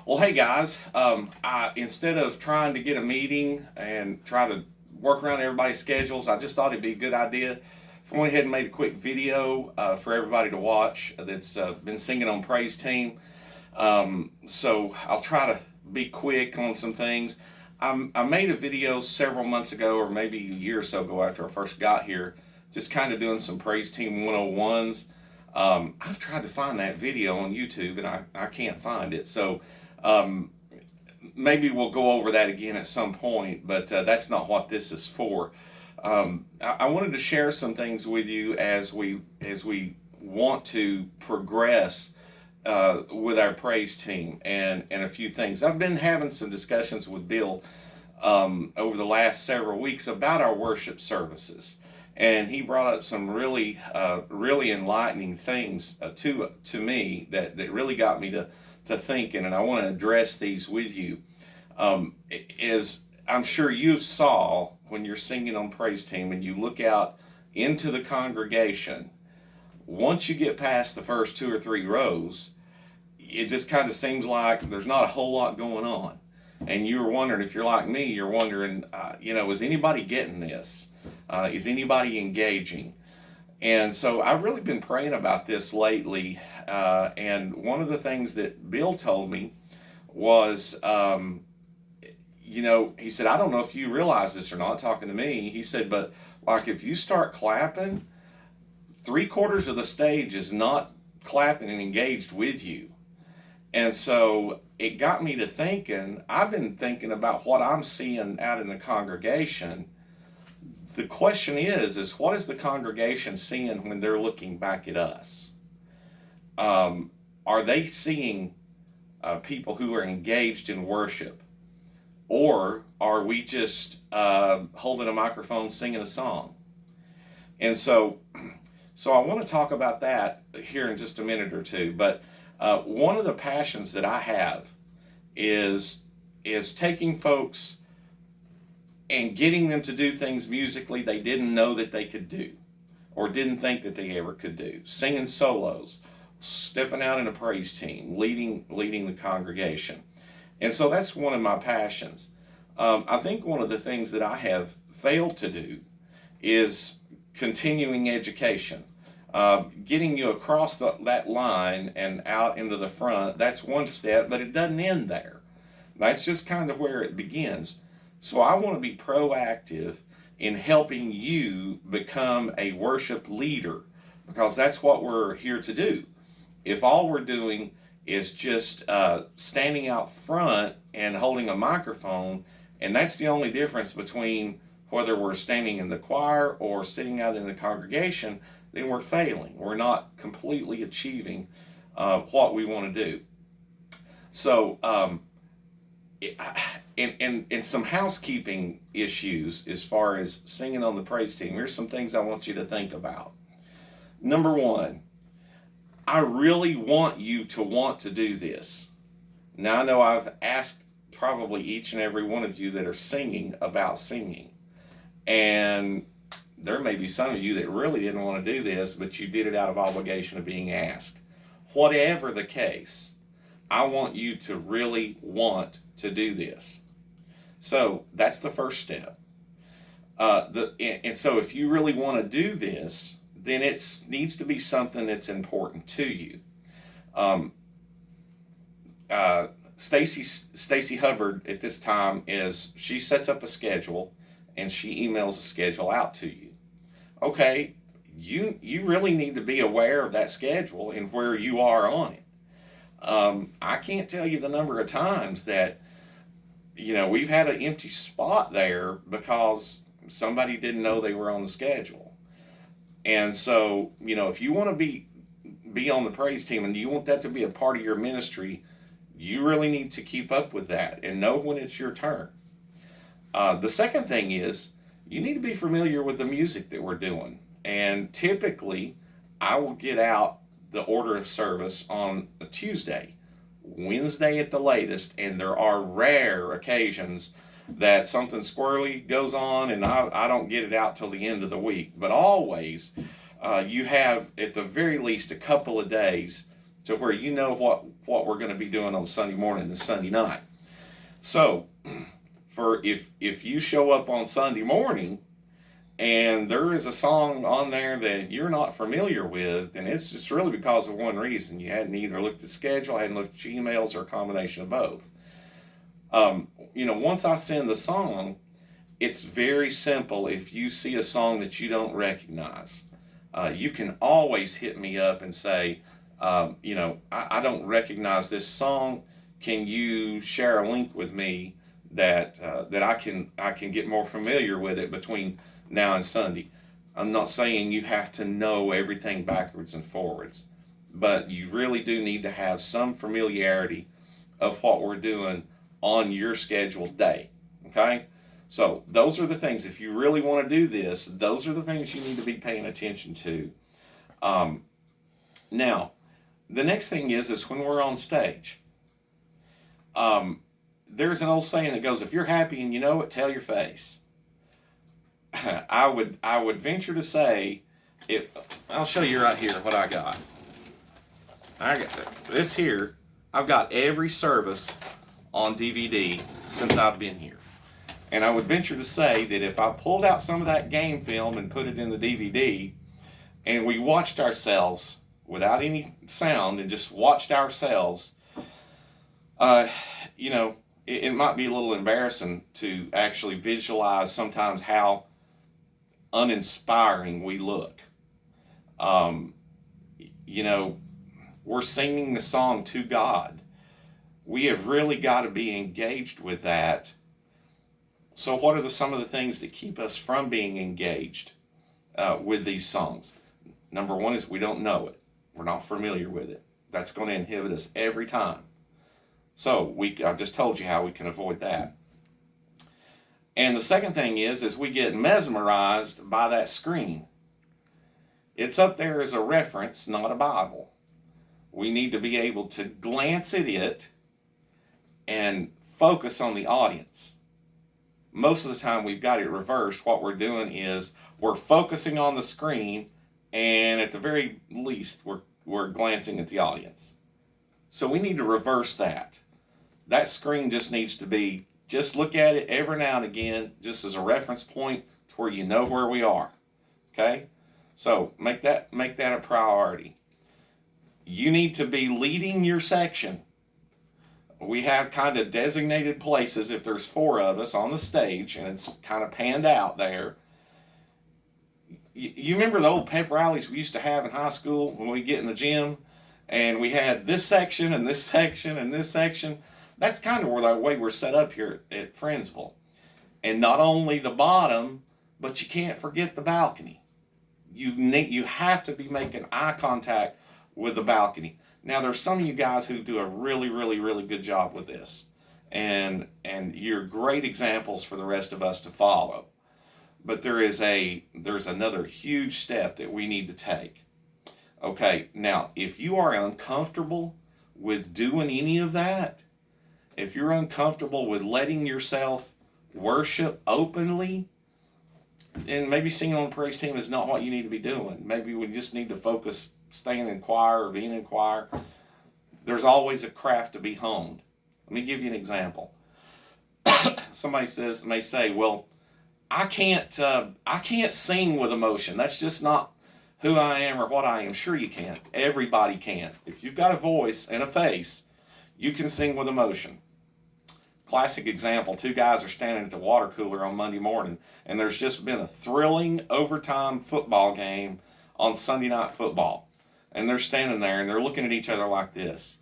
Well, hey guys, instead of trying to get a meeting and try to work around everybody's schedules, I just thought it'd be a good idea if I went ahead and made a quick video for everybody to watch that's been singing on Praise Team. So I'll try to be quick on some things. I made a video several months ago, or maybe a year or so ago after I first got here, just kind of doing some Praise Team 101s. I've tried to find that video on YouTube and I can't find it. So maybe we'll go over that again at some point, but that's not what this is for. I wanted to share some things with you as we want to progress with our praise team and a few things. I've been having some discussions with Bill over the last several weeks about our worship services. And he brought up some really enlightening things to me that really got me to thinking, and I want to address these with you. Is I'm sure you saw when you're singing on Praise Team and you look out into the congregation, once you get past the first 2 or 3 rows, it just kind of seems like there's not a whole lot going on. And you were wondering, if you're like me, you're wondering, is anybody getting this? Is anybody engaging? And so I've really been praying about this lately. And one of the things that Bill told me was, he said, I don't know if you realize this or not, talking to me. He said, but like if you start clapping, 3/4 of the stage is not clapping and engaged with you. And so it got me to thinking, I've been thinking about what I'm seeing out in the congregation. The question is what is the congregation seeing when they're looking back at us? Are they seeing people who are engaged in worship? Or are we just holding a microphone singing a song? And so I want to talk about that here in just a minute or two. But one of the passions that I have is taking folks and getting them to do things musically they didn't know that they could do or didn't think that they ever could do. Singing solos, stepping out in a praise team, leading the congregation. And so that's one of my passions. I think one of the things that I have failed to do is continuing education. Getting you across that line and out into the front, that's one step, but it doesn't end there. That's just kind of where it begins. So I want to be proactive in helping you become a worship leader, because that's what we're here to do. If all we're doing is just standing out front and holding a microphone, and that's the only difference between whether we're standing in the choir or sitting out in the congregation, then we're failing. We're not completely achieving what we want to do. So, and some housekeeping issues as far as singing on the praise team. Here's some things I want you to think about. Number one, I really want you to want to do this. Now I know I've asked probably each and every one of you that are singing about singing. And there may be some of you that really didn't want to do this, but you did it out of obligation of being asked. Whatever the case, I want you to really want to do this. So that's the first step. And so if you really want to do this, then it needs to be something that's important to you. Stacy Hubbard at this time she sets up a schedule and she emails a schedule out to you. Okay, you really need to be aware of that schedule and where you are on it. I can't tell you the number of times that we've had an empty spot there because somebody didn't know they were on the schedule. And so, if you want to be on the praise team and you want that to be a part of your ministry, you really need to keep up with that and know when it's your turn. The second thing is you need to be familiar with the music that we're doing. And typically, I will get out the order of service on a Tuesday, Wednesday at the latest, and there are rare occasions that something squirrely goes on and I don't get it out till the end of the week. But always, you have at the very least a couple of days to where you know what we're going to be doing on Sunday morning and Sunday night. So, for if you show up on Sunday morning and there is a song on there that you're not familiar with, then it's just really because of one reason. You hadn't either looked at the schedule, hadn't looked at your emails, or a combination of both. Once I send the song, it's very simple. If you see a song that you don't recognize, you can always hit me up and say, I don't recognize this song. Can you share a link with me that I can get more familiar with it between now and Sunday? I'm not saying you have to know everything backwards and forwards, but you really do need to have some familiarity of what we're doing on your scheduled day. Okay? So those are the things, if you really want to do this, those are the things you need to be paying attention to. Now, the next thing is when we're on stage. There's an old saying that goes, if you're happy and you know it, tell your face. I would venture to say, I'll show you right here what I got. I got this here. I've got every service on DVD since I've been here. And I would venture to say that if I pulled out some of that game film and put it in the DVD, and we watched ourselves without any sound and just watched ourselves, it might be a little embarrassing to actually visualize sometimes how uninspiring we look. We're singing the song to God. We have really got to be engaged with that. So what are some of the things that keep us from being engaged with these songs? Number one is we don't know it. We're not familiar with it. That's going to inhibit us every time. So I've just told you how we can avoid that. And the second thing is we get mesmerized by that screen. It's up there as a reference, not a Bible. We need to be able to glance at it and focus on the audience. Most of the time we've got it reversed. What we're doing is we're focusing on the screen, and at the very least we're glancing at the audience. So we need to reverse that. That screen just needs to be, just look at it every now and again, just as a reference point to where you know where we are. Okay? So make that a priority. You need to be leading your section. We have kind of designated places if there's 4 of us on the stage, and it's kind of panned out there. You remember the old pep rallies we used to have in high school when we get in the gym, and we had this section and this section and this section? That's kind of the way we're set up here at Friendsville. And not only the bottom, but you can't forget the balcony. You have to be making eye contact with the balcony. Now, there's some of you guys who do a really, really, really good job with this. And you're great examples for the rest of us to follow. But there's another huge step that we need to take. Okay, now, if you are uncomfortable with doing any of that, if you're uncomfortable with letting yourself worship openly, and maybe singing on the praise team is not what you need to be doing. Maybe we just need to focus staying in choir or being in choir. There's always a craft to be honed. Let me give you an example. Somebody may say, well, I can't sing with emotion. That's just not who I am or what I am. Sure you can. Everybody can. If you've got a voice and a face, you can sing with emotion. Classic example, 2 guys are standing at the water cooler on Monday morning, and there's just been a thrilling overtime football game on Sunday Night Football. And they're standing there, and they're looking at each other like this.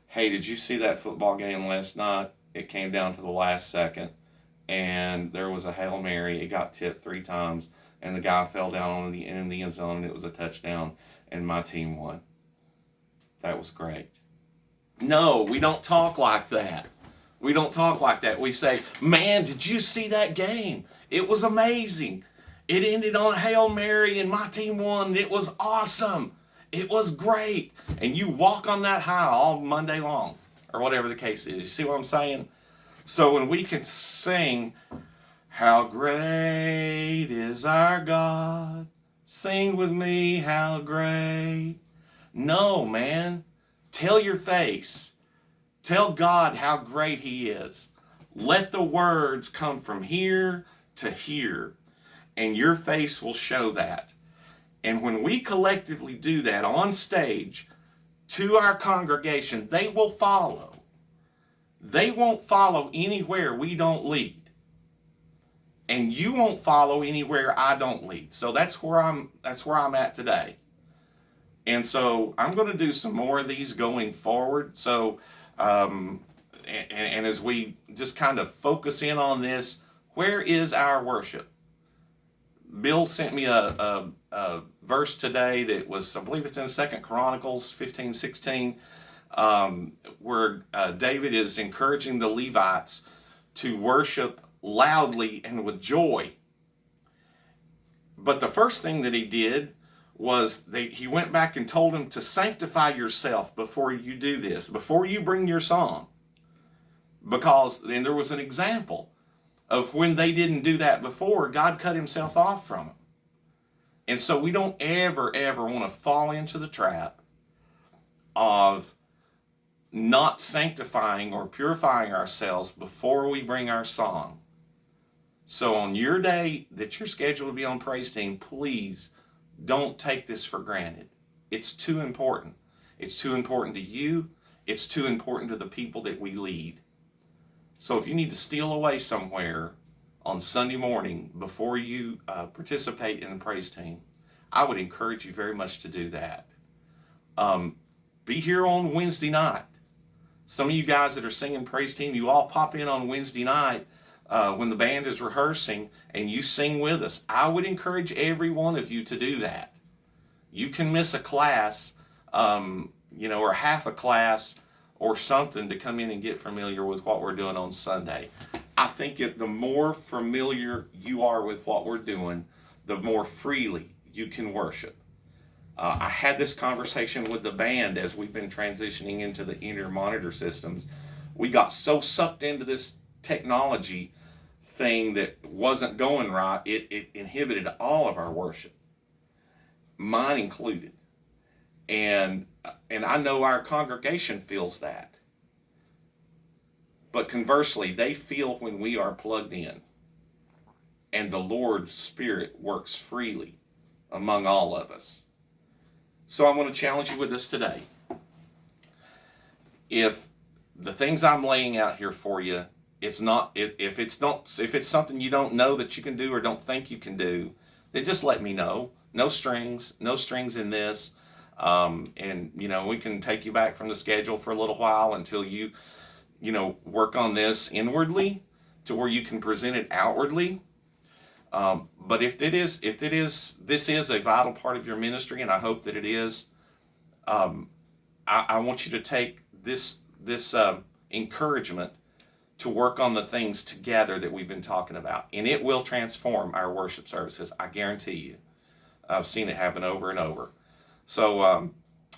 Hey, did you see that football game last night? It came down to the last second, and there was a Hail Mary. It got tipped 3 times, and the guy fell down in the end zone, and it was a touchdown, and my team won. That was great. No, we don't talk like that. We don't talk like that. We say, man, did you see that game? It was amazing. It ended on a Hail Mary and my team won. It was awesome. It was great. And you walk on that high all Monday long, or whatever the case is. You see what I'm saying? So when we can sing, how great is our God, sing with me, how great. No, man. Tell your face. Tell God how great he is. Let the words come from here to here, and your face will show that. And when we collectively do that on stage to our congregation, they will follow. They won't follow anywhere we don't lead. And you won't follow anywhere I don't lead. So that's where I'm at today. And so I'm going to do some more of these going forward. So and as we just kind of focus in on this, where is our worship? Bill sent me a verse today that was, I believe it's in 2 Chronicles 15:16, where David is encouraging the Levites to worship loudly and with joy. But the first thing that he did was he went back and told him to sanctify yourself before you do this, before you bring your song. Because, and there was an example of when they didn't do that before, God cut himself off from them. And so we don't ever want to fall into the trap of not sanctifying or purifying ourselves before we bring our song. So on your day that you're scheduled to be on praise team, please don't take this for granted. It's too important. It's too important to you. It's too important to the people that we lead. So if you need to steal away somewhere on Sunday morning before you participate in the praise team, I would encourage you very much to do that. Be here on Wednesday night. Some of you guys that are singing praise team, you all pop in on Wednesday night when the band is rehearsing and you sing with us. I would encourage every one of you to do that. You can miss a class, or half a class or something to come in and get familiar with what we're doing on Sunday. I think the more familiar you are with what we're doing, the more freely you can worship. I had this conversation with the band as we've been transitioning into the in-ear monitor systems. We got so sucked into this technology thing that wasn't going right, it inhibited all of our worship, mine included. And I know our congregation feels that. But conversely, they feel when we are plugged in and the Lord's Spirit works freely among all of us. So I'm going to challenge you with this today. If the things I'm laying out here for you, if it's something you don't know that you can do or don't think you can do, then just let me know. No strings in this. And we can take you back from the schedule for a little while until you work on this inwardly to where you can present it outwardly. But if this is a vital part of your ministry, and I hope that it is, I want you to take this encouragement to work on the things together that we've been talking about, and it will transform our worship services. I guarantee you. I've seen it happen over and over. So,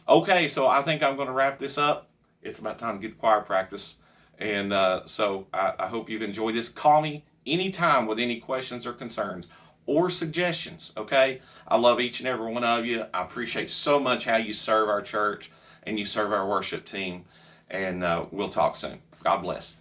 okay, so I think I'm going to wrap this up. It's about time to get to choir practice. And so I hope you've enjoyed this. Call me anytime with any questions or concerns or suggestions, okay? I love each and every one of you. I appreciate so much how you serve our church and you serve our worship team. And we'll talk soon. God bless.